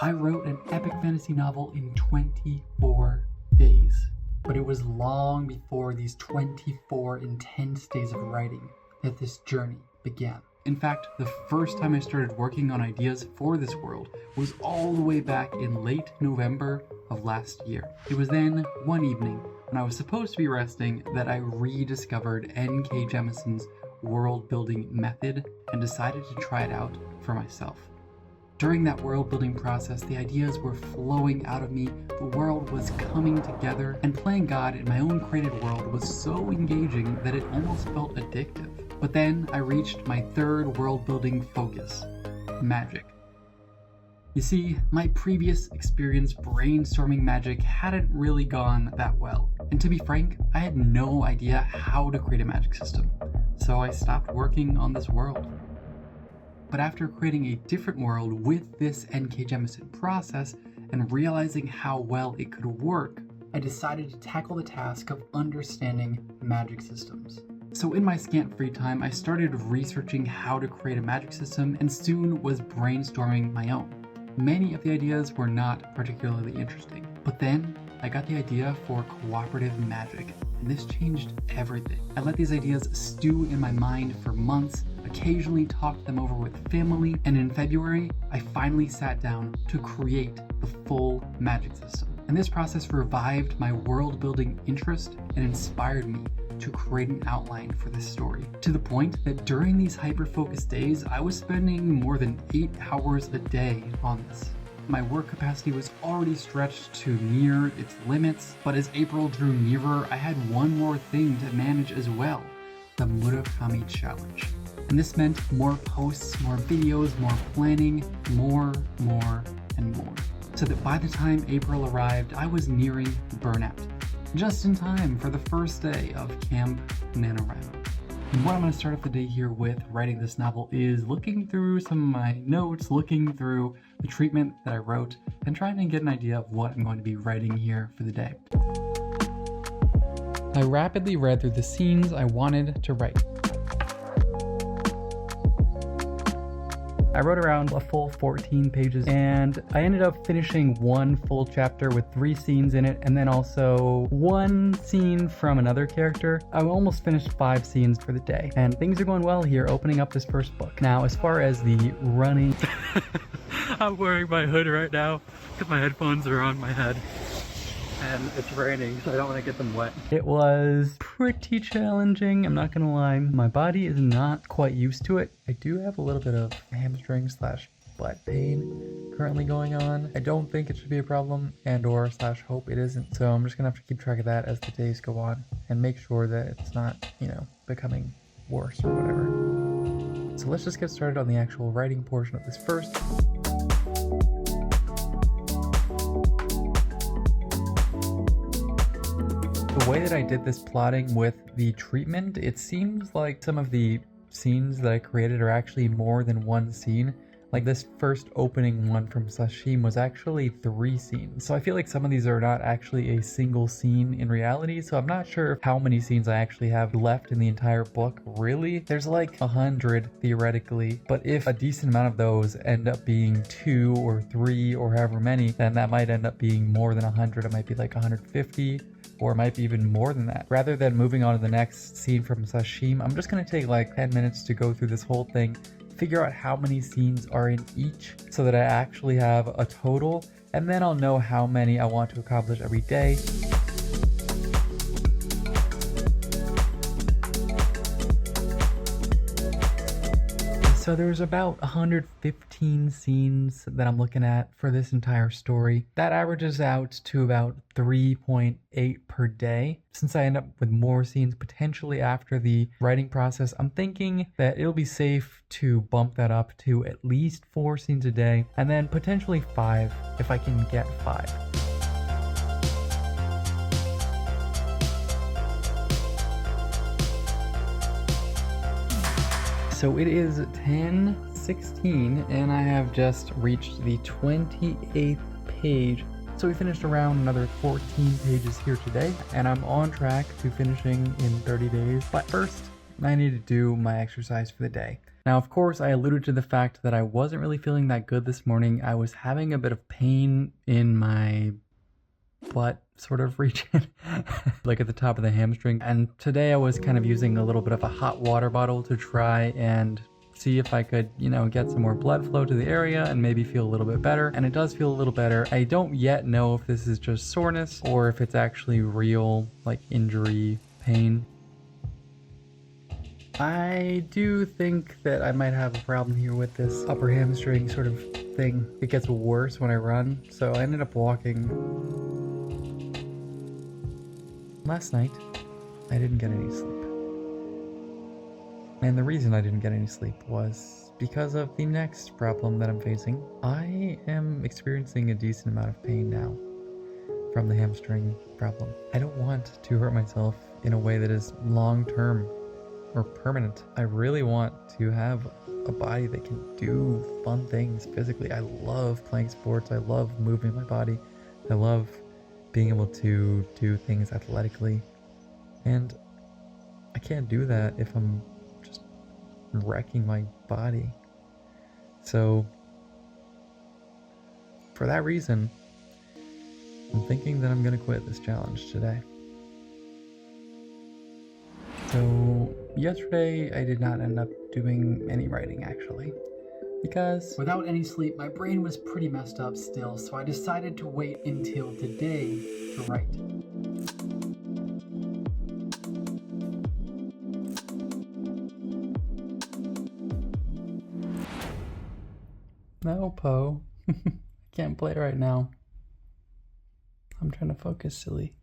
I wrote an epic fantasy novel in 24 days, but it was long before these 24 intense days of writing that this journey began. In fact, the first time I started working on ideas for this world was all the way back in late November of last year. It was then, one evening, when I was supposed to be resting, that I rediscovered N.K. Jemison's world-building method and decided to try it out for myself. During that world-building process, the ideas were flowing out of me, the world was coming together, and playing God in my own created world was so engaging that it almost felt addictive. But then I reached my third world-building focus: magic. You see, my previous experience brainstorming magic hadn't really gone that well, and to be frank, I had no idea how to create a magic system, so I stopped working on this world. But after creating a different world with this N.K. Jemisin process and realizing how well it could work, I decided to tackle the task of understanding magic systems. So in my scant free time, I started researching how to create a magic system and soon was brainstorming my own. Many of the ideas were not particularly interesting, but then I got the idea for cooperative magic, and this changed everything. I let these ideas stew in my mind for months, occasionally talked them over with family, and in February, I finally sat down to create the full magic system. And this process revived my world-building interest and inspired me to create an outline for this story, to the point that during these hyper-focused days, I was spending more than 8 hours a day on this. My work capacity was already stretched to near its limits, but as April drew nearer, I had one more thing to manage as well: the Murakami Challenge. And this meant more posts, more videos, more planning, more, and more. So that by the time April arrived, I was nearing burnout, just in time for the first day of Camp NaNoWrimo. And what I'm going to start off the day here with writing this novel is looking through some of my notes, looking through the treatment that I wrote, and trying to get an idea of what I'm going to be writing here for the day. I rapidly read through the scenes I wanted to write. I wrote around a full 14 pages, and I ended up finishing one full chapter with 3 scenes in it, and then also one scene from another character. I almost finished 5 scenes for the day, and things are going well here, opening up this first book. Now, as far as the running... I'm wearing my hood right now because my headphones are on my head. And it's raining, so I don't want to get them wet. It was pretty challenging, I'm not gonna lie. My body is not quite used to it. I do have a little bit of hamstring / butt pain currently going on. I don't think it should be a problem, and or / hope it isn't. So I'm just gonna have to keep track of that as the days go on and make sure that it's not, becoming worse or whatever. So let's just get started on the actual writing portion of this first. The way that I did this plotting with the treatment, it seems like some of the scenes that I created are actually more than one scene. Like this first opening one from Sashim was actually 3 scenes. So I feel like some of these are not actually a single scene in reality. So I'm not sure how many scenes I actually have left in the entire book. Really? There's like 100 theoretically. But if a decent amount of those end up being 2 or 3 or however many, then that might end up being more than 100. It might be like 150. Or it might be even more than that. Rather than moving on to the next scene from Sashim, I'm just gonna take like 10 minutes to go through this whole thing, figure out how many scenes are in each so that I actually have a total, and then I'll know how many I want to accomplish every day. So there's about 115 scenes that I'm looking at for this entire story. That averages out to about 3.8 per day. Since I end up with more scenes potentially after the writing process, I'm thinking that it'll be safe to bump that up to at least 4 scenes a day, and then potentially 5 if I can get 5. So it is 10:16 and I have just reached the 28th page. So we finished around another 14 pages here today, and I'm on track to finishing in 30 days. But first, I need to do my exercise for the day. Now, of course, I alluded to the fact that I wasn't really feeling that good this morning. I was having a bit of pain in my butt sort of region, like at the top of the hamstring. And today I was kind of using a little bit of a hot water bottle to try and see if I could, get some more blood flow to the area and maybe feel a little bit better. And it does feel a little better. I don't yet know if this is just soreness or if it's actually real, like injury pain. I do think that I might have a problem here with this upper hamstring sort of thing. It gets worse when I run, so I ended up walking. Last night, I didn't get any sleep. And the reason I didn't get any sleep was because of the next problem that I'm facing. I am experiencing a decent amount of pain now from the hamstring problem. I don't want to hurt myself in a way that is long-term or permanent. I really want to have a body that can do fun things physically. I love playing sports. I love moving my body. I love being able to do things athletically. And I can't do that if I'm just wrecking my body. So for that reason, I'm thinking that I'm gonna quit this challenge today. So yesterday I did not end up doing any writing actually, because without any sleep my brain was pretty messed up still, so I decided to wait until today to write. No, Poe. I can't play right now. I'm trying to focus, silly.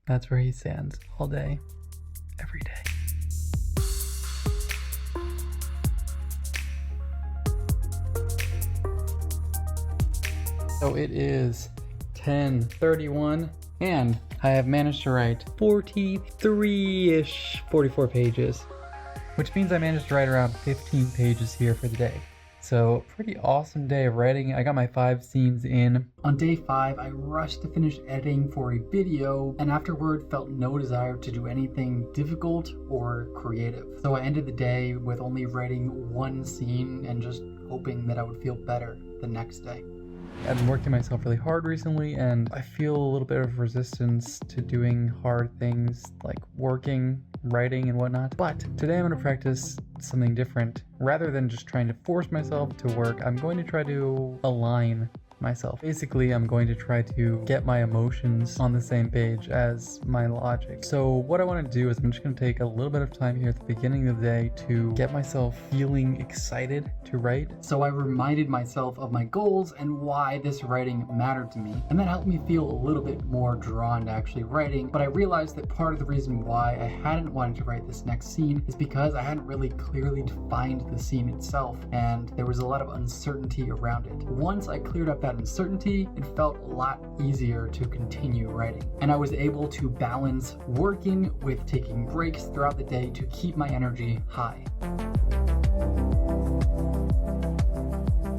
That's where he stands all day, every day. So it is 10:31 and I have managed to write 43-ish, 44 pages, which means I managed to write around 15 pages here for the day. So pretty awesome day of writing. I got my 5 scenes in. On day 5, I rushed to finish editing for a video and afterward felt no desire to do anything difficult or creative. So I ended the day with only writing 1 scene and just hoping that I would feel better the next day. I've been working myself really hard recently and I feel a little bit of resistance to doing hard things like working, writing, and whatnot. But today I'm going to practice something different. Rather than just trying to force myself to work, I'm going to try to align myself. Basically, I'm going to try to get my emotions on the same page as my logic. So what I want to do is I'm just going to take a little bit of time here at the beginning of the day to get myself feeling excited to write. So I reminded myself of my goals and why this writing mattered to me. And that helped me feel a little bit more drawn to actually writing. But I realized that part of the reason why I hadn't wanted to write this next scene is because I hadn't really clearly defined the scene itself and there was a lot of uncertainty around it. Once I cleared up that uncertainty, it felt a lot easier to continue writing. And I was able to balance working with taking breaks throughout the day to keep my energy high.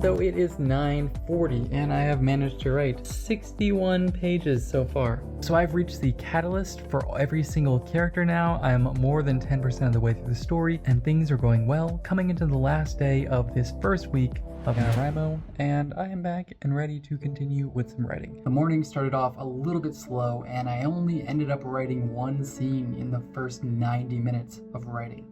So it is 9:40 and I have managed to write 61 pages so far. So I've reached the catalyst for every single character now. I'm more than 10% of the way through the story and things are going well, coming into the last day of this first week of nanowrimo, and I am back and ready to continue with some writing. The morning started off a little bit slow and I only ended up writing 1 scene in the first 90 minutes of writing.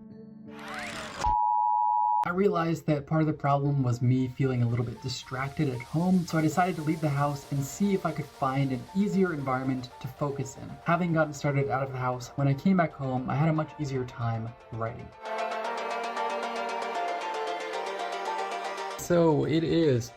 I realized that part of the problem was me feeling a little bit distracted at home, so I decided to leave the house and see if I could find an easier environment to focus in. Having gotten started out of the house, when I came back home, I had a much easier time writing. So it is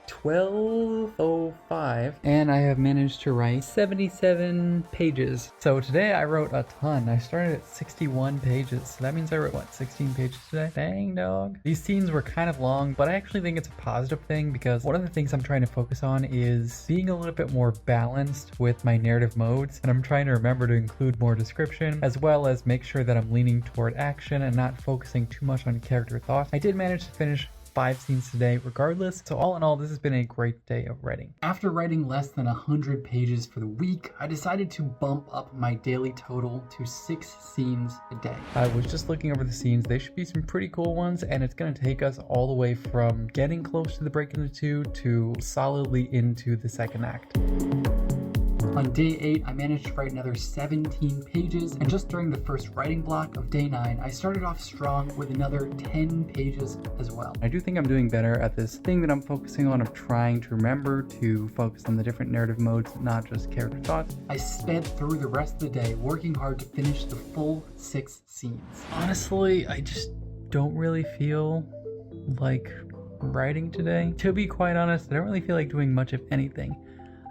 12:05 and I have managed to write 77 pages. So today I wrote a ton. I started at 61 pages. So that means I wrote, 16 pages today? Dang, dog. These scenes were kind of long, but I actually think it's a positive thing because one of the things I'm trying to focus on is being a little bit more balanced with my narrative modes. And I'm trying to remember to include more description as well as make sure that I'm leaning toward action and not focusing too much on character thought. I did manage to finish 5 scenes today regardless. So all in all, this has been a great day of writing. After writing less than 100 pages for the week, I decided to bump up my daily total to 6 scenes a day. I was just looking over the scenes. They should be some pretty cool ones, and it's going to take us all the way from getting close to the break into 2 to solidly into the second act. On day 8, I managed to write another 17 pages, and just during the first writing block of day 9, I started off strong with another 10 pages as well. I do think I'm doing better at this thing that I'm focusing on of trying to remember to focus on the different narrative modes, not just character thoughts. I sped through the rest of the day, working hard to finish the full 6 scenes. Honestly, I just don't really feel like writing today. To be quite honest, I don't really feel like doing much of anything.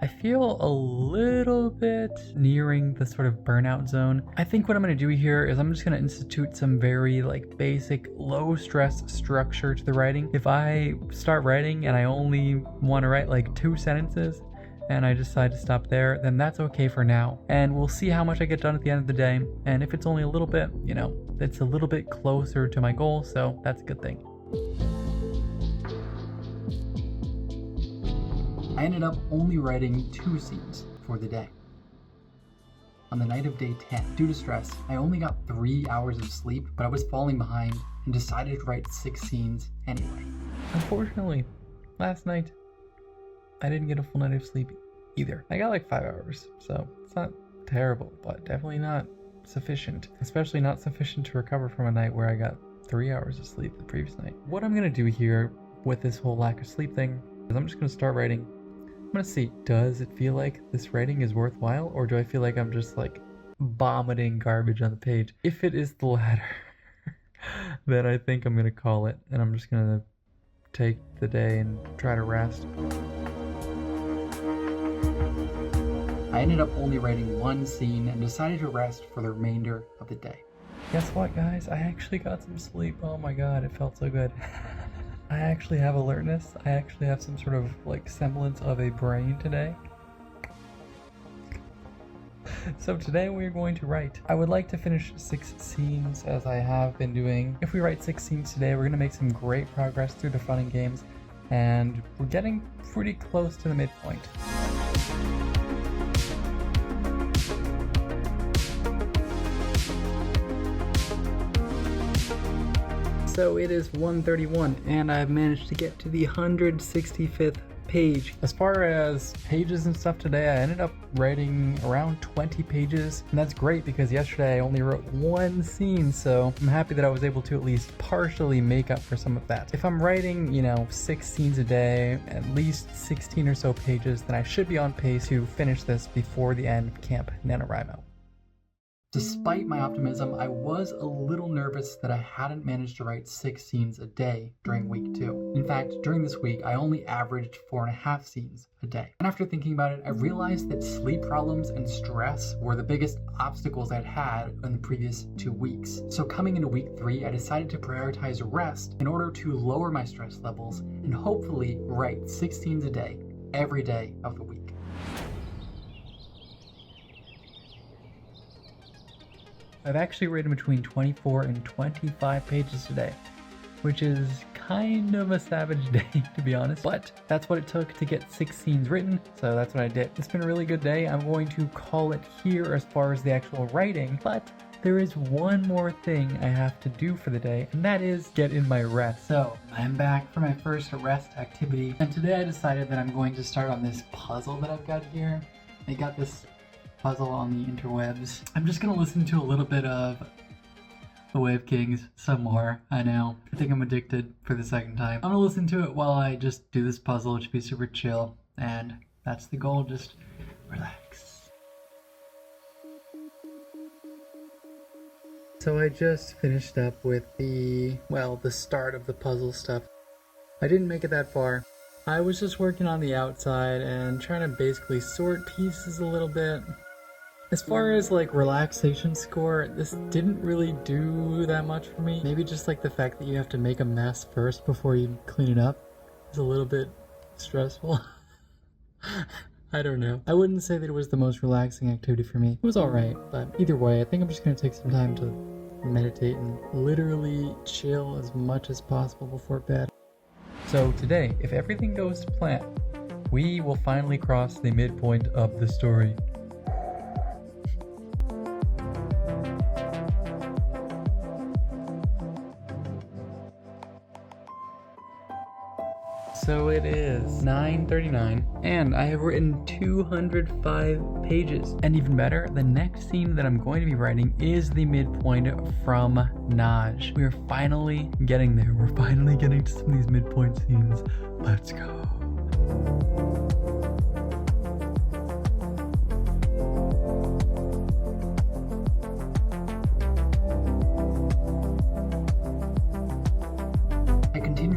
I feel a little bit nearing the sort of burnout zone. I think what I'm going to do here is I'm just going to institute some very basic low stress structure to the writing. If I start writing and I only want to write 2 sentences and I decide to stop there, then that's okay for now. And we'll see how much I get done at the end of the day. And if it's only a little bit, it's a little bit closer to my goal, so that's a good thing. I ended up only writing 2 scenes for the day. On the night of day 10, due to stress, I only got 3 hours of sleep, but I was falling behind and decided to write 6 scenes anyway. Unfortunately, last night, I didn't get a full night of sleep either. I got 5 hours, so it's not terrible, but definitely not sufficient. Especially not sufficient to recover from a night where I got 3 hours of sleep the previous night. What I'm gonna do here with this whole lack of sleep thing is I'm just gonna start writing. I'm gonna see, does it feel like this writing is worthwhile, or do I feel like I'm just vomiting garbage on the page? If it is the latter, then I think I'm gonna call it, and I'm just gonna take the day and try to rest. I ended up only writing 1 scene and decided to rest for the remainder of the day. Guess what, guys? I actually got some sleep. Oh my god, it felt so good. I actually have alertness. I actually have some sort of semblance of a brain today. So today we're going to write. I would like to finish 6 scenes as I have been doing. If we write 6 scenes today, we're going to make some great progress through the fun and games, and we're getting pretty close to the midpoint. So it is 1:31 and I've managed to get to the 165th page. As far as pages and stuff today, I ended up writing around 20 pages, and that's great because yesterday I only wrote 1 scene, so I'm happy that I was able to at least partially make up for some of that. If I'm writing, 6 scenes a day, at least 16 or so pages, then I should be on pace to finish this before the end of Camp NaNoWriMo. Despite my optimism, I was a little nervous that I hadn't managed to write 6 scenes a day during week 2. In fact, during this week, I only averaged 4.5 scenes a day. And after thinking about it, I realized that sleep problems and stress were the biggest obstacles I'd had in the previous 2 weeks. So coming into week 3, I decided to prioritize rest in order to lower my stress levels and hopefully write 6 scenes a day, every day of the week. I've actually written between 24 and 25 pages today, which is kind of a savage day, to be honest, but that's what it took to get 6 scenes written, so that's what I did. It's been a really good day. I'm going to call it here as far as the actual writing, but there is one more thing I have to do for the day, and that is get in my rest. So I'm back for my first rest activity, and today I decided that I'm going to start on this puzzle that I've got here. I got this puzzle on the interwebs. I'm just gonna listen to a little bit of The Wave Kings some more. I know, I think I'm addicted for the second time. I'm gonna listen to it while I just do this puzzle. It should be super chill, and that's the goal, just relax. So I just finished up with the start of the puzzle stuff. I didn't make it that far. I was just working on the outside and trying to basically sort pieces a little bit. As far as relaxation score, this didn't really do that much for me. Maybe just the fact that you have to make a mess first before you clean it up is a little bit stressful. I don't know. I wouldn't say that it was the most relaxing activity for me. It was alright, but either way, I think I'm just going to take some time to meditate and literally chill as much as possible before bed. So today, if everything goes to plan, we will finally cross the midpoint of the story. So it is 9:39 and I have written 205 pages. And even better, the next scene that I'm going to be writing is the midpoint from Naj. We are finally getting there. We're finally getting to some of these midpoint scenes. Let's go.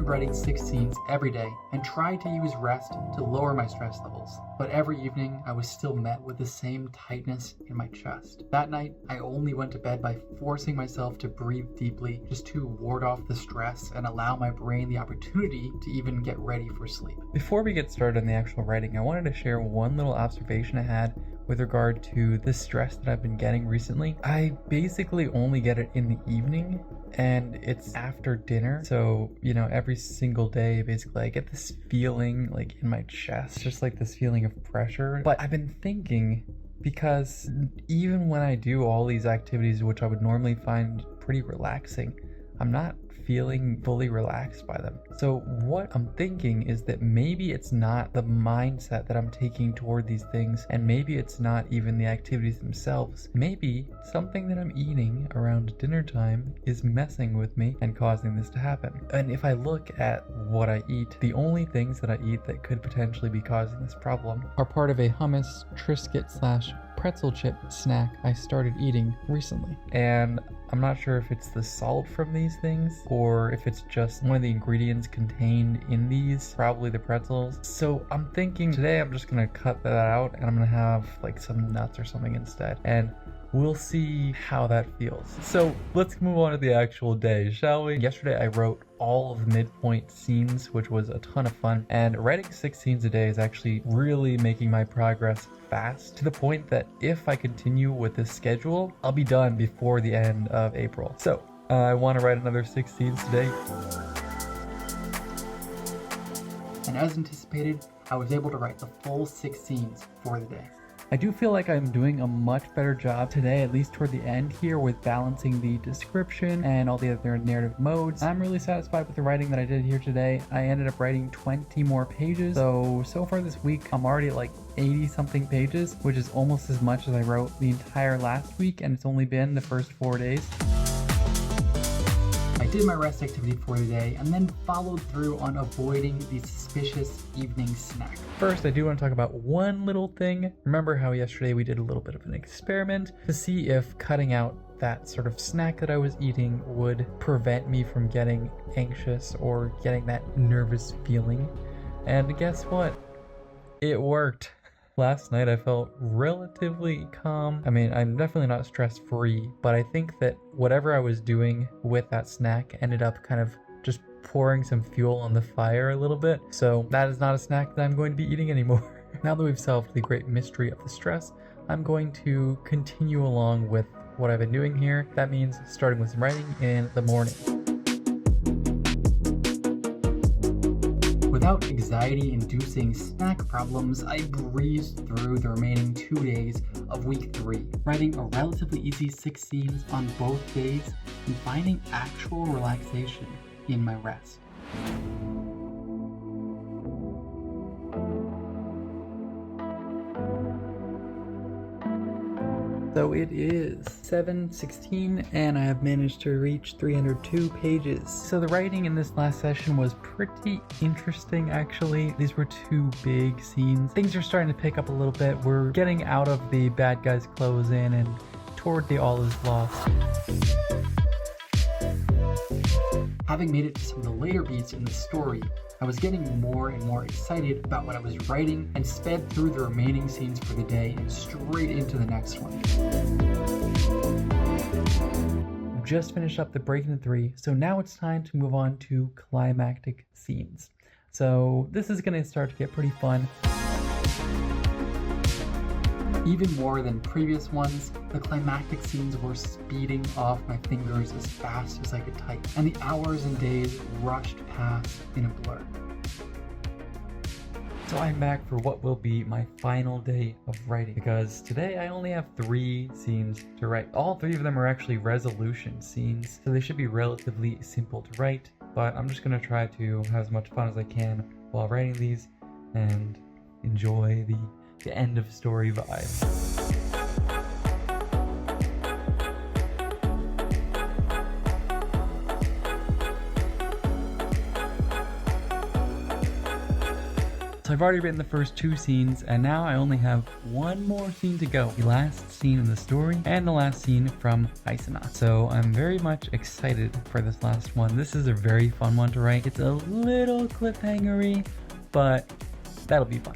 Writing 6 scenes every day and tried to use rest to lower my stress levels. But every evening I was still met with the same tightness in my chest. That night I only went to bed by forcing myself to breathe deeply just to ward off the stress and allow my brain the opportunity to even get ready for sleep. Before we get started on the actual writing, I wanted to share one little observation I had with regard to the stress that I've been getting recently. I basically only get it in the evening and it's after dinner. So, every single day, basically, I get this feeling like in my chest, just like this feeling of pressure. But I've been thinking, because even when I do all these activities, which I would normally find pretty relaxing, I'm not feeling fully relaxed by them. So what I'm thinking is that maybe it's not the mindset that I'm taking toward these things, and maybe it's not even the activities themselves. Maybe something that I'm eating around dinner time is messing with me and causing this to happen. And if I look at what I eat, the only things that I eat that could potentially be causing this problem are part of a hummus Triscuit / pretzel chip snack I started eating recently. And I'm not sure if it's the salt from these things or if it's just one of the ingredients contained in these, probably the pretzels. So I'm thinking today I'm just gonna cut that out and I'm gonna have like some nuts or something instead. And we'll see how that feels. So let's move on to the actual day, shall we? Yesterday I wrote all of the midpoint scenes, which was a ton of fun. And writing 6 scenes a day is actually really making my progress fast, to the point that if I continue with this schedule, I'll be done before the end of April. So I want to write another 6 scenes today. And as anticipated, I was able to write the full 6 scenes for the day. I do feel like I'm doing a much better job today, at least toward the end here, with balancing the description and all the other narrative modes. I'm really satisfied with the writing that I did here today. I ended up writing 20 more pages. So far this week, I'm already at like 80 something pages, which is almost as much as I wrote the entire last week, and it's only been the first 4 days. I did my rest activity for the day and then followed through on avoiding the suspicious evening snack. First, I do want to talk about one little thing. Remember how yesterday we did a little bit of an experiment to see if cutting out that sort of snack that I was eating would prevent me from getting anxious or getting that nervous feeling. And guess what? It worked. Last night I felt relatively calm. I mean, I'm definitely not stress-free, but I think that whatever I was doing with that snack ended up kind of just pouring some fuel on the fire a little bit. So that is not a snack that I'm going to be eating anymore. Now that we've solved the great mystery of the stress, I'm going to continue along with what I've been doing here. That means starting with some writing in the morning. Without anxiety-inducing snack problems, I breezed through the remaining 2 days of week 3, writing a relatively easy 6 scenes on both days and finding actual relaxation in my rest. So it is 7:16 and I have managed to reach 302 pages. So the writing in this last session was pretty interesting actually. These were 2 big scenes. Things are starting to pick up a little bit. We're getting out of the bad guys close in and toward the all is lost. Having made it to some of the later beats in the story, I was getting more and more excited about what I was writing and sped through the remaining scenes for the day and straight into the next one. I've just finished up the break into 3, so now it's time to move on to climactic scenes. So this is going to start to get pretty fun. Even more than previous ones, the climactic scenes were speeding off my fingers as fast as I could type, and the hours and days rushed past in a blur. So I'm back for what will be my final day of writing, because today I only have 3 scenes to write. All 3 of them are actually resolution scenes, so they should be relatively simple to write, but I'm just going to try to have as much fun as I can while writing these and enjoy the end of story vibe. So I've already written the first 2 scenes, and now I only have 1 more scene to go. The last scene in the story, and the last scene from Aisana. So I'm very much excited for this last one. This is a very fun one to write. It's a little cliffhanger-y, but that'll be fun.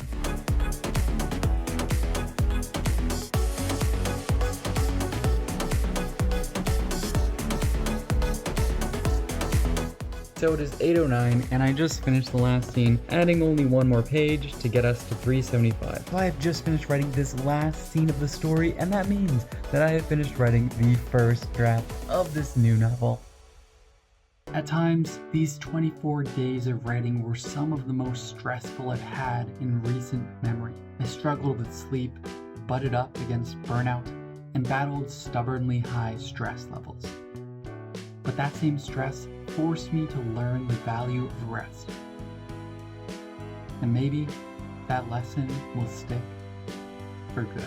So it is 8:09, and I just finished the last scene, adding only 1 more page to get us to 375. So I have just finished writing this last scene of the story, and that means that I have finished writing the first draft of this new novel. At times, these 24 days of writing were some of the most stressful I've had in recent memory. I struggled with sleep, butted up against burnout, and battled stubbornly high stress levels. But that same stress forced me to learn the value of rest. And maybe that lesson will stick for good.